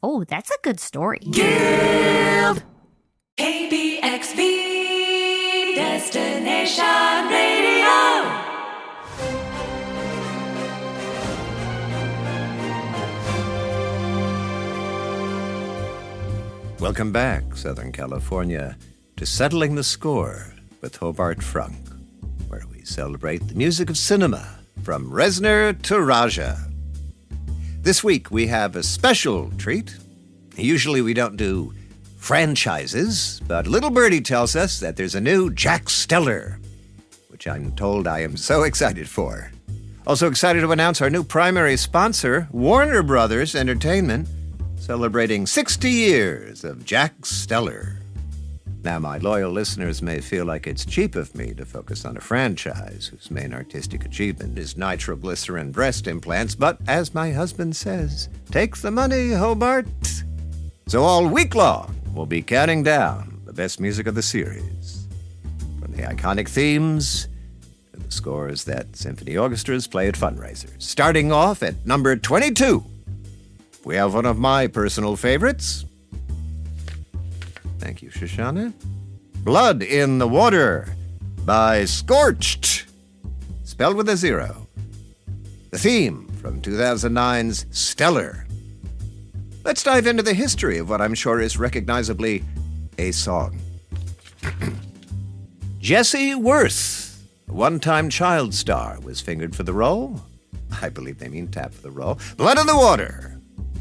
Oh, that's a good story. Give KBXV Destination Radio. Welcome back, Southern California, to Settling the Score with Hobart Frunk, where we celebrate the music of cinema from Reznor to Raja. This week we have a special treat. Usually we don't do franchises, but Little Birdie tells us that there's a new Jack Steller, which I'm told I am so excited for. Also excited to announce our new primary sponsor, Warner Brothers Entertainment, celebrating 60 years of Jack Steller. Now, my loyal listeners may feel like it's cheap of me to focus on a franchise whose main artistic achievement is nitroglycerin breast implants, but as my husband says, take the money, Hobart. So all week long, we'll be counting down the best music of the series, from the iconic themes to the scores that symphony orchestras play at fundraisers. Starting off at number 22, we have one of my personal favorites. Thank you, Shoshana. Blood in the Water by Scorched, spelled with a zero. The theme from 2009's Stellar. Let's dive into the history of what I'm sure is recognizably a song. Jesse Worth, a one-time child star, was fingered for the role. I believe they mean tap for the role. Blood in the Water,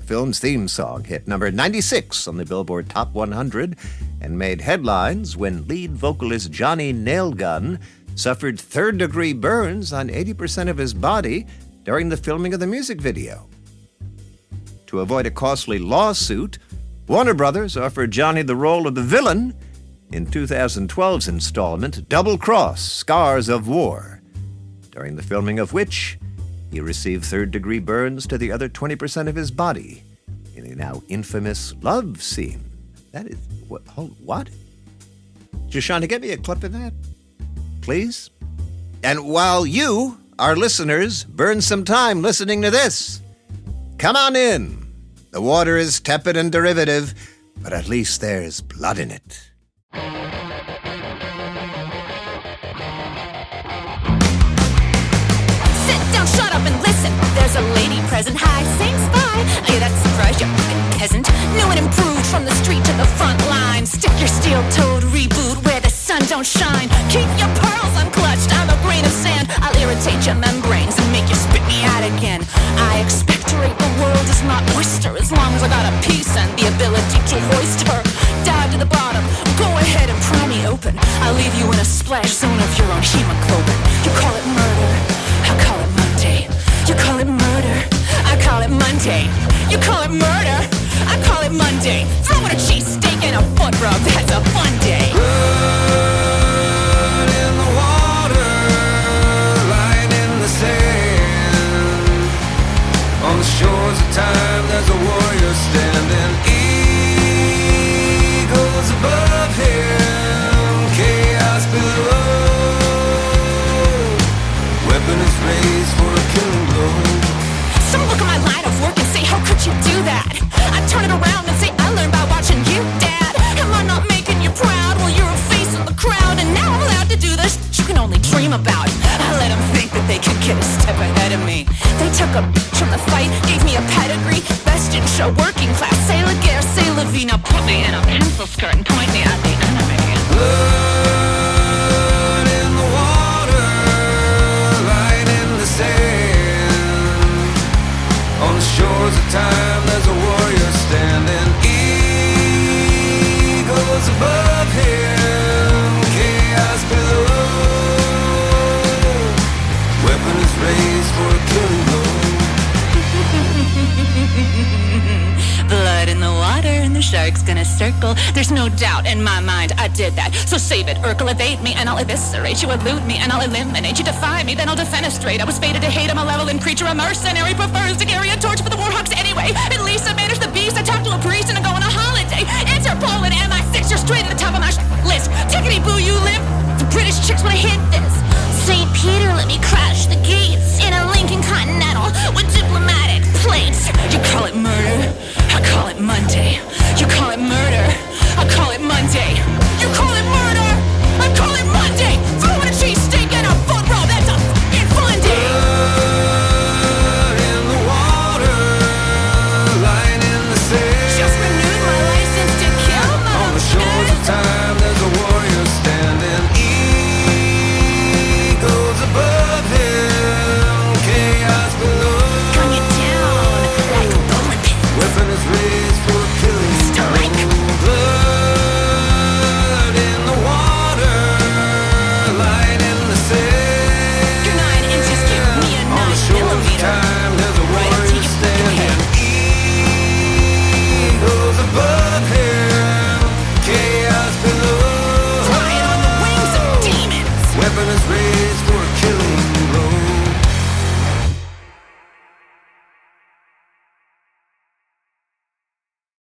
film's theme song, hit number 96 on the Billboard Top 100 and made headlines when lead vocalist Johnny Nailgun suffered third-degree burns on 80% of his body during the filming of the music video. To avoid a costly lawsuit, Warner Brothers offered Johnny the role of the villain in 2012's installment, Double Cross: Scars of War, during the filming of which he received third-degree burns to the other 20% of his body in a now infamous love scene. That is... What? Shoshana, get me a clip of that, please? And while you, our listeners, burn some time listening to this, come on in. The water is tepid and derivative, but at least there's blood in it. Shut up and listen. There's a lady present. Hi, saying spy. Hey, that surprised you fucking peasant. New and improved from the street to the front line. Stick your steel-toed reboot where the sun don't shine. Keep your pearls unclutched. I'm a grain of sand. I'll irritate your membranes and make you spit me out again. I expectorate the world is my oyster as long as I got a piece and the ability to hoist her. Dive to the bottom. Go ahead and pry me open. I'll leave you in a splash zone of your own hemoglobin. You call it murder. I call it Monday. You call it murder. I call it Monday. You call it murder. I call it Monday. Throw in a cheesesteak and a foot rub. That's a fun day. Blood in the water, lying in the sand. On the shores of time, there's a warrior standing. Eagles above him, chaos below. Weapon is raised for a killing blow. Some look at my line of work and say, how could you do that? I turn it around and say, I learned by watching you, Dad. Am I not making you proud? Well, you're a face in the crowd, and now I'm allowed to do this you can only dream about. I let them think that they could get a step ahead of me. They took a bitch from the fight, gave me a pedigree. Best in show, working class, say la guerre, say la vie. Now put me in a pencil skirt and point me at the enemy. Blood in the water, lying in the sand. On the shores of time, there's a warrior standing. Eagles above him, chaos below. Weapon is raised for a killing blow. Blood in the water and the shark's gonna circle. There's no doubt in my mind I did that. So save it, Urkel, evade me and I'll eviscerate you, elude me and I'll eliminate you, defy me, then I'll defenestrate. I was fated to hate, I'm a leveling creature, a mercenary, prefers to carry a torch for the Warhawks anyway. At least I managed the beast, I talked to a priest and I go on a holiday. Interpol and MI6, you're straight at the top of my list. Tickety boo, you live. The British chicks wanna hit this. St. Peter let me crash the gates in a Lincoln Continental with diplomatic plates. You call it murder, I call it murder. Nothing is real.